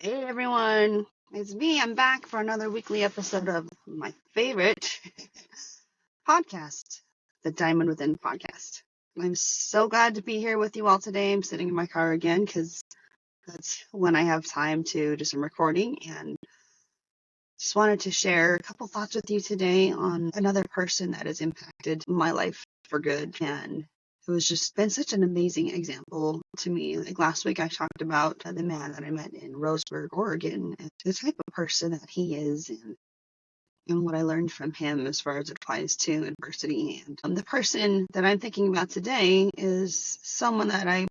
Hey everyone, it's me. I'm back for another weekly episode of my favorite podcast, the Diamond Within podcast. I'm so glad to be here with you all today. I'm sitting in my car again because that's when I have time to do some recording, and just wanted to share a couple thoughts with you today on another person that has impacted my life for good. And it was just been such an amazing example to me. Like last week, I talked about the man that I met in Roseburg, Oregon, and the type of person that he is, and what I learned from him as far as it applies to adversity. And the person that I'm thinking about today is someone that I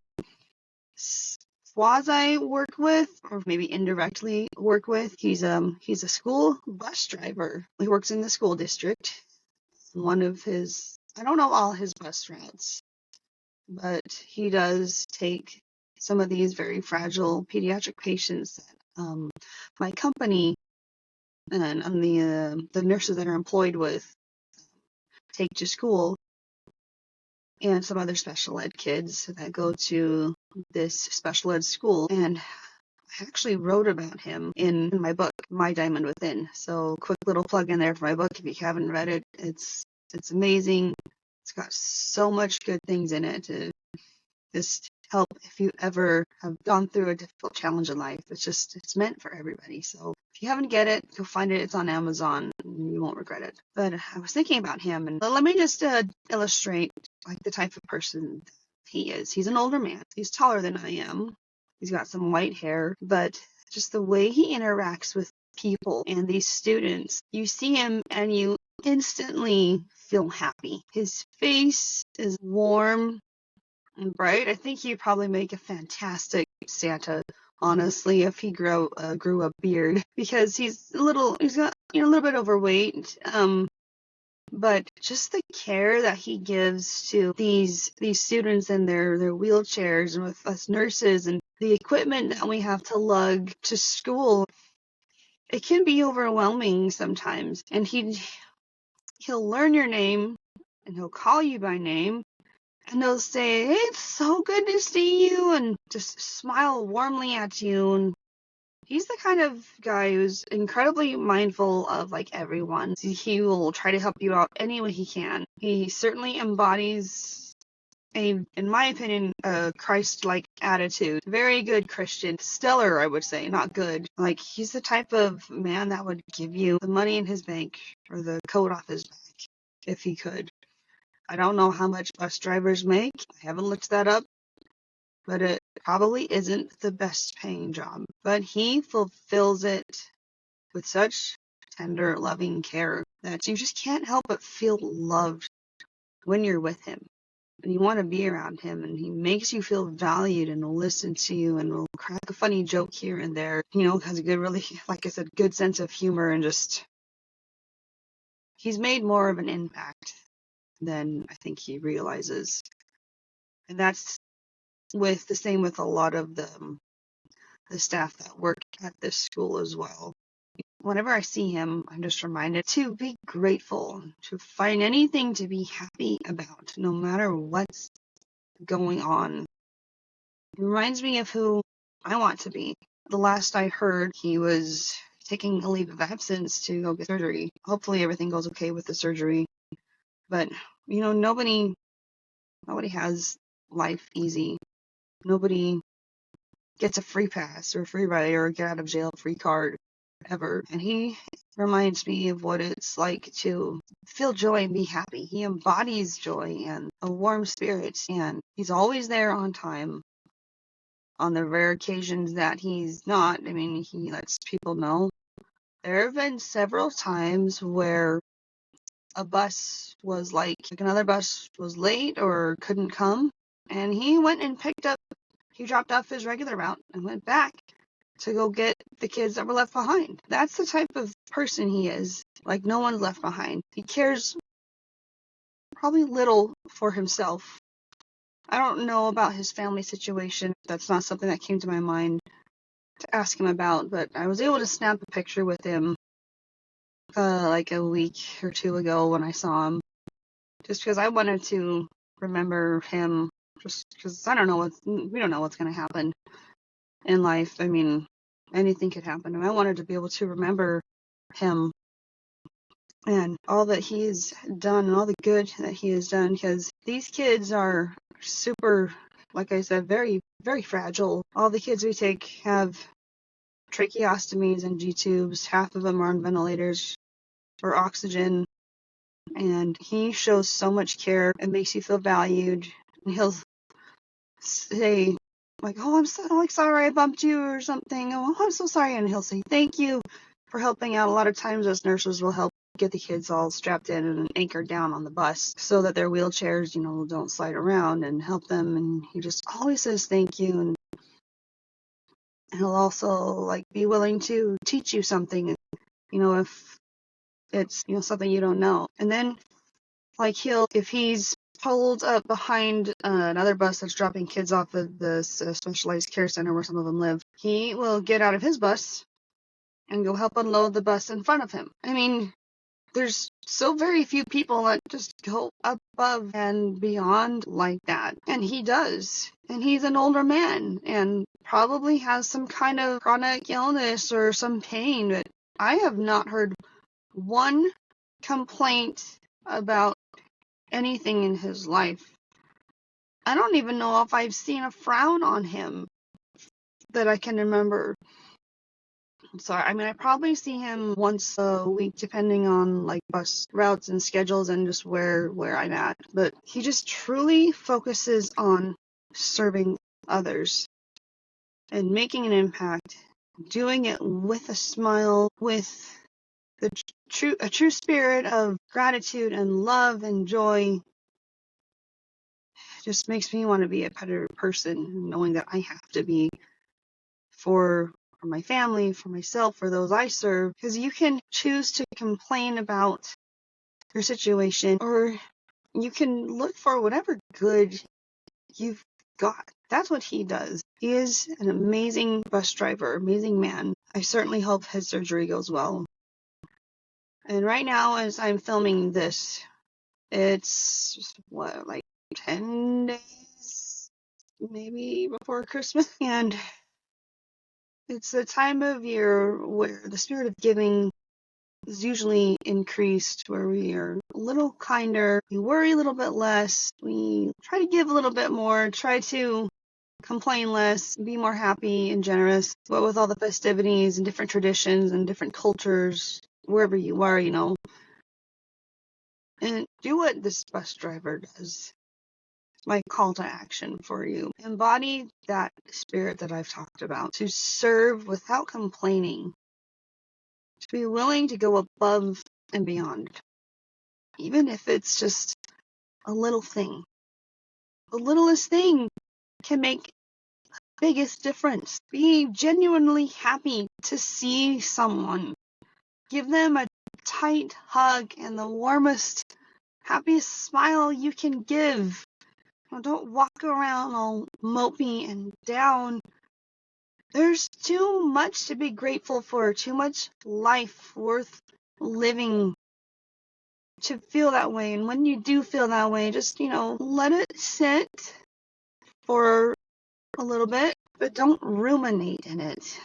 quasi work with, or maybe indirectly work with. He's a school bus driver. He works in the school district. One of his, I don't know all his bus routes, but he does take some of these very fragile pediatric patients that my company and the nurses that are employed with take to school, and some other special ed kids that go to this special ed school. And I actually wrote about him in my book, My Diamond Within. So quick little plug in there for my book. If you haven't read it, it's amazing. It's got so much good things in it to just help if you ever have gone through a difficult challenge in life. It's meant for everybody. So if you haven't get it, go find it. It's on Amazon. You won't regret it. But I was thinking about him, and let me just illustrate like the type of person he is. He's an older man. He's taller than I am. He's got some white hair, but just the way he interacts with people and these students, you see him and you instantly feel happy. His face is warm and bright. I think he'd probably make a fantastic Santa, honestly, if he grew a beard, because he's got a little bit overweight. But just the care that he gives to these students in their wheelchairs, and with us nurses, and the equipment that we have to lug to school, it can be overwhelming sometimes. And he'll learn your name, and he'll call you by name, and he'll say, "Hey, it's so good to see you," and just smile warmly at you. And he's the kind of guy who's incredibly mindful of like everyone. He will try to help you out any way he can. He certainly embodies in my opinion, a Christ-like attitude. Very good Christian. Stellar, I would say, not good. Like, he's the type of man that would give you the money in his bank or the coat off his back if he could. I don't know how much bus drivers make. I haven't looked that up, but it probably isn't the best paying job. But he fulfills it with such tender, loving care that you just can't help but feel loved when you're with him. And you want to be around him, and he makes you feel valued and will listen to you and will crack a funny joke here and there. Has a good, really, like I said, good sense of humor, and just, he's made more of an impact than I think he realizes. And that's the same with a lot of the staff that work at this school as well. Whenever I see him, I'm just reminded to be grateful, to find anything to be happy about, no matter what's going on. It reminds me of who I want to be. The last I heard, he was taking a leave of absence to go get surgery. Hopefully everything goes okay with the surgery. But, nobody has life easy. Nobody gets a free pass or a free ride or a get out of jail free card ever. And he reminds me of what it's like to feel joy and be happy. He embodies joy and a warm spirit, and he's always there on time. On the rare occasions that he's not, he lets people know. There have been several times where a bus was another bus was late or couldn't come, and he went and he dropped off his regular route and went back to go get the kids that were left behind. That's the type of person he is. Like, no one's left behind. He cares probably little for himself. I don't know about his family situation. That's not something that came to my mind to ask him about, but I was able to snap a picture with him like a week or two ago when I saw him, just because I wanted to remember him, just because we don't know what's going to happen in life. anything could happen. And I wanted to be able to remember him and all that he has done and all the good that he has done, because these kids are super, like I said, very, very fragile. All the kids we take have tracheostomies and G-tubes. Half of them are on ventilators or oxygen. And he shows so much care. It makes you feel valued. And he'll say, like, oh, I'm so like sorry I bumped you or something. Oh, I'm so sorry. And he'll say, thank you for helping out. A lot of times us nurses will help get the kids all strapped in and anchored down on the bus so that their wheelchairs, don't slide around, and help them. And he just always says thank you. And he'll also like be willing to teach you something, if it's, something you don't know. And then like if he's pulled up behind another bus that's dropping kids off at the specialized care center where some of them live, he will get out of his bus and go help unload the bus in front of him. I mean, there's so very few people that just go above and beyond like that. And he does. And he's an older man and probably has some kind of chronic illness or some pain. But I have not heard one complaint about anything in his life. I don't even know if I've seen a frown on him that I can remember. So, I mean, I probably see him once a week, depending on like bus routes and schedules and just where I'm at. But he just truly focuses on serving others and making an impact, doing it with a smile, with a true spirit of gratitude and love and joy. Just makes me want to be a better person, knowing that I have to be for my family, for myself, for those I serve. Because you can choose to complain about your situation, or you can look for whatever good you've got. That's what he does. He is an amazing bus driver, amazing man. I certainly hope his surgery goes well. And right now, as I'm filming this, it's like 10 days maybe before Christmas, and it's the time of year where the spirit of giving is usually increased, where we are a little kinder, we worry a little bit less, we try to give a little bit more, try to complain less, be more happy and generous. But with all the festivities and different traditions and different cultures, wherever you are, and do what this bus driver does. My call to action for you. Embody that spirit that I've talked about, to serve without complaining, to be willing to go above and beyond, even if it's just a little thing. The littlest thing can make the biggest difference. Be genuinely happy to see someone. Give them a tight hug and the warmest, happiest smile you can give. Don't walk around all mopey and down. There's too much to be grateful for, too much life worth living to feel that way. And when you do feel that way, just, let it sit for a little bit, but don't ruminate in it.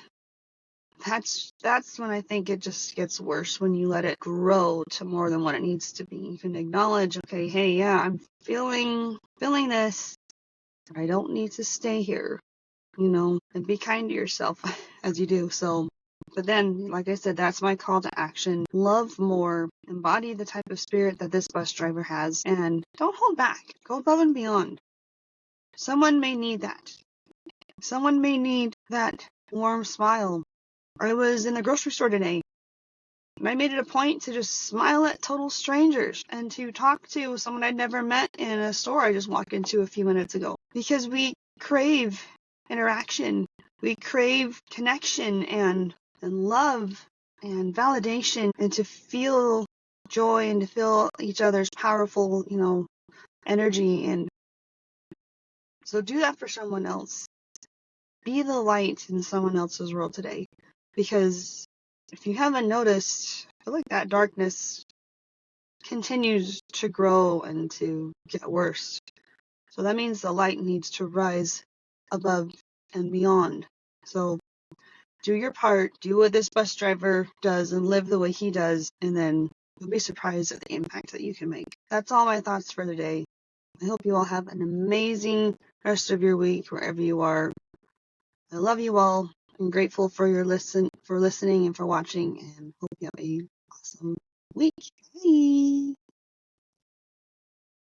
That's when I think it just gets worse, when you let it grow to more than what it needs to be. You can acknowledge, okay, hey, yeah, I'm feeling this. I don't need to stay here, and be kind to yourself as you do. So, but then, like I said, that's my call to action. Love more, embody the type of spirit that this bus driver has, and don't hold back. Go above and beyond. Someone may need that. Someone may need that warm smile. I was in the grocery store today, and I made it a point to just smile at total strangers and to talk to someone I'd never met in a store I just walked into a few minutes ago. Because we crave interaction. We crave connection and love and validation, and to feel joy and to feel each other's powerful, energy. And so do that for someone else. Be the light in someone else's world today. Because if you haven't noticed, I feel like that darkness continues to grow and to get worse. So that means the light needs to rise above and beyond. So do your part, do what this bus driver does, and live the way he does, and then you'll be surprised at the impact that you can make. That's all my thoughts for today. I hope you all have an amazing rest of your week wherever you are. I love you all. I'm grateful for listening and for watching, and hope you have a awesome week. Bye.